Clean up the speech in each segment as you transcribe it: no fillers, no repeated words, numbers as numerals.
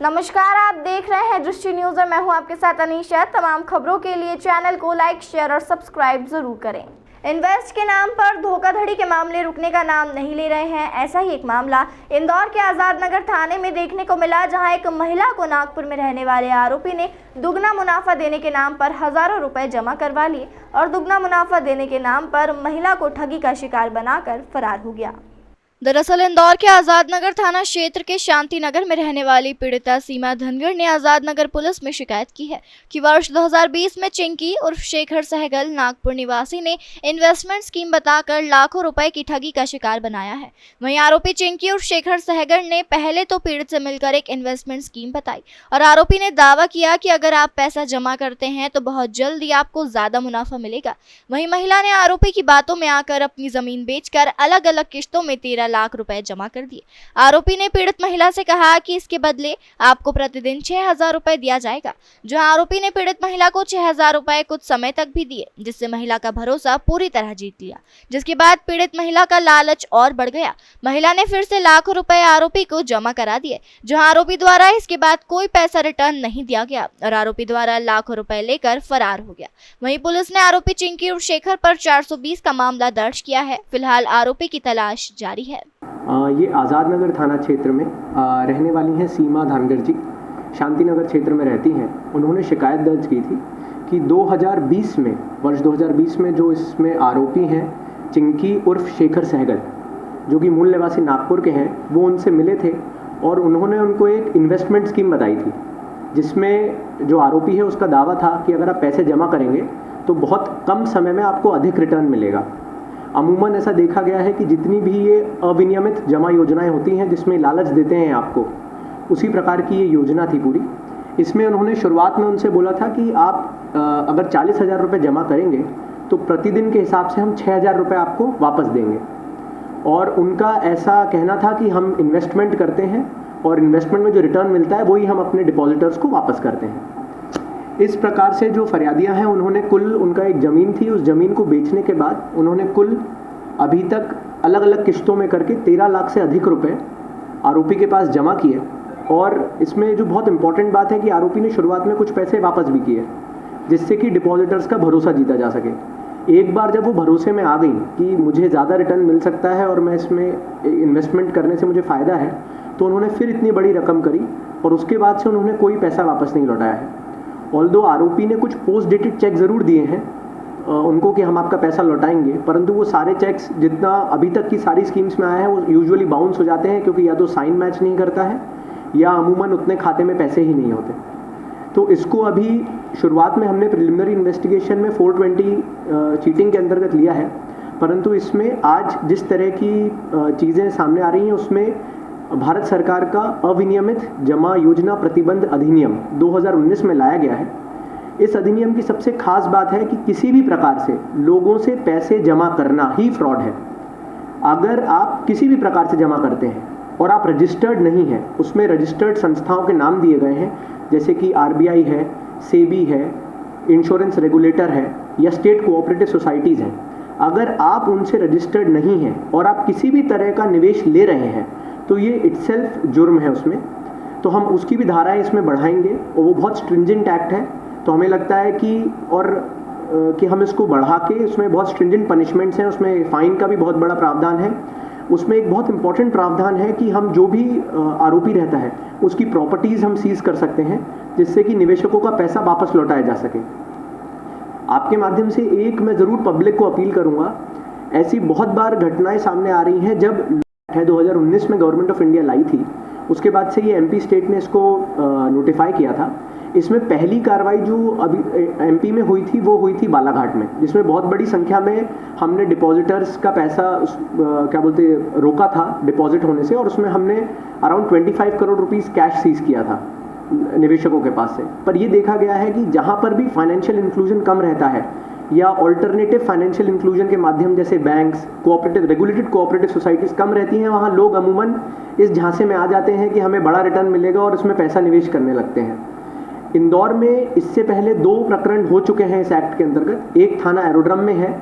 नमस्कार, आप देख रहे हैं दृष्टि न्यूज और मैं हूं आपके साथ अनीशा। तमाम खबरों के लिए चैनल को लाइक, शेयर और सब्सक्राइब जरूर करें। इन्वेस्ट के नाम पर धोखाधड़ी के मामले रुकने का नाम नहीं ले रहे हैं। ऐसा ही एक मामला इंदौर के आजाद नगर थाने में देखने को मिला, जहां एक महिला को नागपुर में रहने वाले आरोपी ने दुगना मुनाफा देने के नाम पर हजारों रुपए जमा करवा लिए और दुगना मुनाफा देने के नाम पर महिला को ठगी का शिकार बनाकर फरार हो गया। दरअसल इंदौर के आजाद नगर थाना क्षेत्र के शांति नगर में रहने वाली पीड़िता सीमा धनगर ने आजाद नगर पुलिस में शिकायत की है कि वर्ष 2020 में चिंकी उर्फ शेखर सहगल नागपुर निवासी ने इन्वेस्टमेंट स्कीम बताकर लाखों रुपए की ठगी का शिकार बनाया है। वहीं आरोपी चिंकी उर्फ शेखर सहगल ने पहले तो पीड़ित से मिलकर एक इन्वेस्टमेंट स्कीम बताई और आरोपी ने दावा किया कि अगर आप पैसा जमा करते हैं तो बहुत जल्दी आपको ज्यादा मुनाफा मिलेगा। वहीं महिला ने आरोपी की बातों में आकर अपनी जमीन बेचकर अलग अलग किश्तों में 13 लाख रुपए जमा कर दिए। आरोपी ने पीड़ित महिला से कहा कि इसके बदले आपको प्रतिदिन 6,000 रुपए दिया जाएगा। जो आरोपी ने पीड़ित महिला को 6,000 रुपए कुछ समय तक भी दिए, जिससे महिला का भरोसा पूरी तरह जीत लिया। जिसके बाद पीड़ित महिला का लालच और बढ़ गया। महिला ने फिर से लाखों रुपए आरोपी को जमा करा दिए। जो आरोपी द्वारा इसके बाद कोई पैसा रिटर्न नहीं दिया गया और आरोपी द्वारा लाखों रुपए लेकर फरार हो गया। वहीं पुलिस ने आरोपी चिंकी और शेखर पर 420 का मामला दर्ज किया है। फिलहाल आरोपी की तलाश जारी है। ये आज़ाद नगर थाना क्षेत्र में रहने वाली हैं सीमा धनगर जी, शांति नगर क्षेत्र में रहती हैं। उन्होंने शिकायत दर्ज की थी कि 2020 में वर्ष 2020 में जो इसमें आरोपी हैं चिंकी उर्फ शेखर सहगल, जो कि मूल निवासी नागपुर के हैं, वो उनसे मिले थे और उन्होंने उनको एक इन्वेस्टमेंट स्कीम बताई थी, जिसमें जो आरोपी है उसका दावा था कि अगर आप पैसे जमा करेंगे तो बहुत कम समय में आपको अधिक रिटर्न मिलेगा। अमूमन ऐसा देखा गया है कि जितनी भी ये अविनियमित जमा योजनाएं होती हैं जिसमें लालच देते हैं आपको, उसी प्रकार की ये योजना थी पूरी। इसमें उन्होंने शुरुआत में उनसे बोला था कि आप अगर 40,000 रुपये जमा करेंगे तो प्रतिदिन के हिसाब से हम 6,000 रुपये आपको वापस देंगे। और उनका ऐसा कहना था कि हम इन्वेस्टमेंट करते हैं और इन्वेस्टमेंट में जो रिटर्न मिलता है वही हम अपने डिपॉजिटर्स को वापस करते हैं। इस प्रकार से जो फरियादियां हैं, उन्होंने कुल, उनका एक ज़मीन थी, उस ज़मीन को बेचने के बाद उन्होंने कुल अभी तक अलग अलग किश्तों में करके 13 लाख से अधिक रुपए आरोपी के पास जमा किए। और इसमें जो बहुत इंपॉर्टेंट बात है कि आरोपी ने शुरुआत में कुछ पैसे वापस भी किए, जिससे कि डिपॉजिटर्स का भरोसा जीता जा सके। एक बार जब वो भरोसे में आ गई कि मुझे ज़्यादा रिटर्न मिल सकता है और मैं इसमें इन्वेस्टमेंट करने से मुझे फ़ायदा है, तो उन्होंने फिर इतनी बड़ी रकम करी और उसके बाद से उन्होंने कोई पैसा वापस नहीं लौटाया है। ऑल्दो आरोपी ने कुछ पोस्ट डेटेड चेक ज़रूर दिए हैं उनको कि हम आपका पैसा लौटाएंगे, परंतु वो सारे चेक्स जितना अभी तक की सारी स्कीम्स में आया है वो यूजुअली बाउंस हो जाते हैं, क्योंकि या तो साइन मैच नहीं करता है या अमूमन उतने खाते में पैसे ही नहीं होते। तो इसको अभी शुरुआत में हमने प्रिलिमिनरी इन्वेस्टिगेशन में 420 चीटिंग के अंतर्गत लिया है, परंतु इसमें आज जिस तरह की चीज़ें सामने आ रही हैं उसमें भारत सरकार का अविनियमित जमा योजना प्रतिबंध अधिनियम 2019 में लाया गया है। इस अधिनियम की सबसे खास बात है कि किसी भी प्रकार से लोगों से पैसे जमा करना ही फ्रॉड है। अगर आप किसी भी प्रकार से जमा करते हैं और आप रजिस्टर्ड नहीं हैं, उसमें रजिस्टर्ड संस्थाओं के नाम दिए गए हैं, जैसे कि RBI है, सेबी है, इंश्योरेंस रेगुलेटर है या स्टेट कोऑपरेटिव सोसाइटीज़ हैं, अगर आप उनसे रजिस्टर्ड नहीं हैं और आप किसी भी तरह का निवेश ले रहे हैं तो ये इटसेल्फ जुर्म है उसमें। तो हम उसकी भी धाराएं इसमें बढ़ाएंगे और वो बहुत स्ट्रिंजेंट एक्ट है। तो हमें लगता है कि हम इसको बढ़ा के उसमें बहुत स्ट्रिंजेंट पनिशमेंट्स हैं, उसमें फ़ाइन का भी बहुत बड़ा प्रावधान है। उसमें एक बहुत इंपॉर्टेंट प्रावधान है कि हम जो भी आरोपी रहता है उसकी प्रॉपर्टीज़ हम सीज कर सकते हैं, जिससे कि निवेशकों का पैसा वापस लौटाया जा सके। आपके माध्यम से एक मैं ज़रूर पब्लिक को अपील करूँगा, ऐसी बहुत बार घटनाएँ सामने आ रही हैं। जब 2019 में गवर्नमेंट ऑफ इंडिया लाई थी, उसके बाद से ये MP स्टेट ने इसको नोटिफाई किया था। इसमें पहली कार्रवाई जो अभी MP में हुई थी वो हुई थी बालाघाट में, जिसमें बहुत बड़ी संख्या में हमने डिपॉजिटर्स का पैसा रोका था डिपॉजिट होने से, और उसमें हमने around 25 crore rupees cash seize किया था निवेशकों के पास से। पर ये देखा गया है कि जहाँ पर भी फाइनेंशियल इंक्लूजन कम रहता है या ऑल्टरनेटिव फाइनेंशियल इंक्लूजन के माध्यम जैसे banks, cooperative, regulated cooperative societies कम रहती हैं, वहाँ लोग अमूमन इस झांसे में आ जाते हैं कि हमें बड़ा रिटर्न मिलेगा और इसमें पैसा निवेश करने लगते हैं। इंदौर में इससे पहले 2 प्रकरण हो चुके हैं इस एक्ट के अंतर्गत। एक थाना एरोड्रम में है,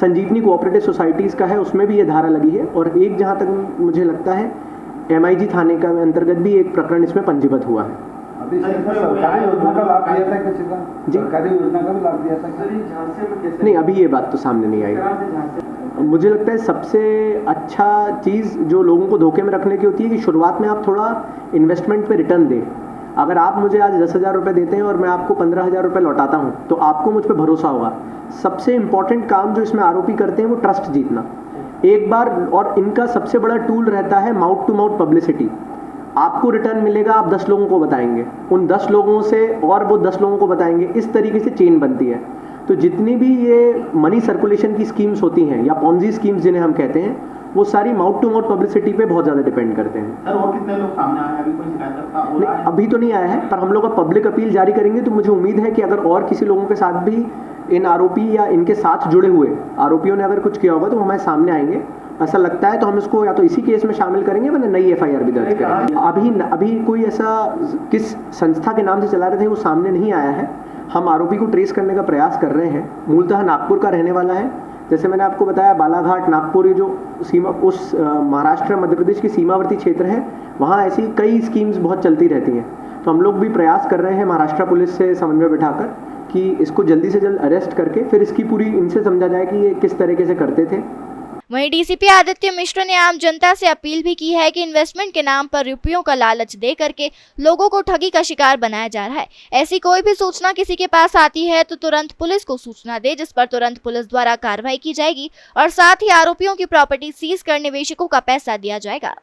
संजीवनी कोऑपरेटिव सोसाइटीज़ का है, उसमें भी ये धारा लगी है, और एक जहाँ तक मुझे लगता है MIG थाने का अंतर्गत भी एक प्रकरण इसमें पंजीबद्ध हुआ है। अभी सरकारी योजना का लाभ दिया था किसी का? जी? सरकारी योजना का भी लाभ दिया था? नहीं, अभी ये बात तो सामने नहीं आई। मुझे लगता है सबसे अच्छा चीज़ जो लोगों को धोखे में रखने की होती है कि शुरुआत में आप थोड़ा इन्वेस्टमेंट पे रिटर्न दें। अगर आप मुझे आज 10,000 रुपये देते हैं और मैं आपको 15,000 रुपये लौटाता हूँ तो आपको मुझ पर भरोसा होगा। सबसे इम्पॉर्टेंट काम जो इसमें आरोपी करते हैं वो ट्रस्ट जीतना एक बार, और इनका सबसे बड़ा टूल रहता है माउथ टू माउथ पब्लिसिटी। आपको रिटर्न मिलेगा, आप 10 लोगों को बताएंगे, उन 10 लोगों से और वो 10 लोगों को बताएंगे, इस तरीके से चेन बनती है। तो जितनी भी ये मनी सर्कुलेशन की स्कीम्स होती हैं या पॉन्जी स्कीम्स जिन्हें हम कहते हैं, वो सारी माउथ टू माउथ पब्लिसिटी पे बहुत ज़्यादा डिपेंड करते हैं। सर और कितने लोग सामने आए हैं? अभी कोई शिकायत करता हो रहा है? अभी तो नहीं आया है, पर हम लोग अब पब्लिक अपील जारी करेंगे तो मुझे उम्मीद है कि अगर और किसी लोगों के साथ भी इन आरोपी या इनके साथ जुड़े हुए आरोपियों ने अगर कुछ किया होगा तो हमारे सामने आएंगे। ऐसा लगता है तो हम इसको या तो इसी केस में शामिल करेंगे वरना नई FIR भी दर्ज करेंगे। अभी कोई ऐसा किस संस्था के नाम से चला रहे थे वो सामने नहीं आया है। हम आरोपी को ट्रेस करने का प्रयास कर रहे हैं। मूलतः नागपुर का रहने वाला है। जैसे मैंने आपको बताया, बालाघाट नागपुर ये जो सीमा उस महाराष्ट्र मध्य प्रदेश की सीमावर्ती क्षेत्र है, वहाँ ऐसी कई स्कीम्स बहुत चलती रहती हैं। तो हम लोग भी प्रयास कर रहे हैं महाराष्ट्र पुलिस से समन्वय बिठाकर कि इसको जल्दी से जल्द अरेस्ट करके फिर इसकी पूरी इनसे समझा जाए कि ये किस तरीके से करते थे। वहीं DCP आदित्य मिश्र ने आम जनता से अपील भी की है कि इन्वेस्टमेंट के नाम पर रुपयों का लालच दे करके लोगों को ठगी का शिकार बनाया जा रहा है। ऐसी कोई भी सूचना किसी के पास आती है तो तुरंत पुलिस को सूचना दे, जिस पर तुरंत पुलिस द्वारा कार्रवाई की जाएगी और साथ ही आरोपियों की प्रॉपर्टी सीज कर निवेशकों का पैसा दिया जाएगा।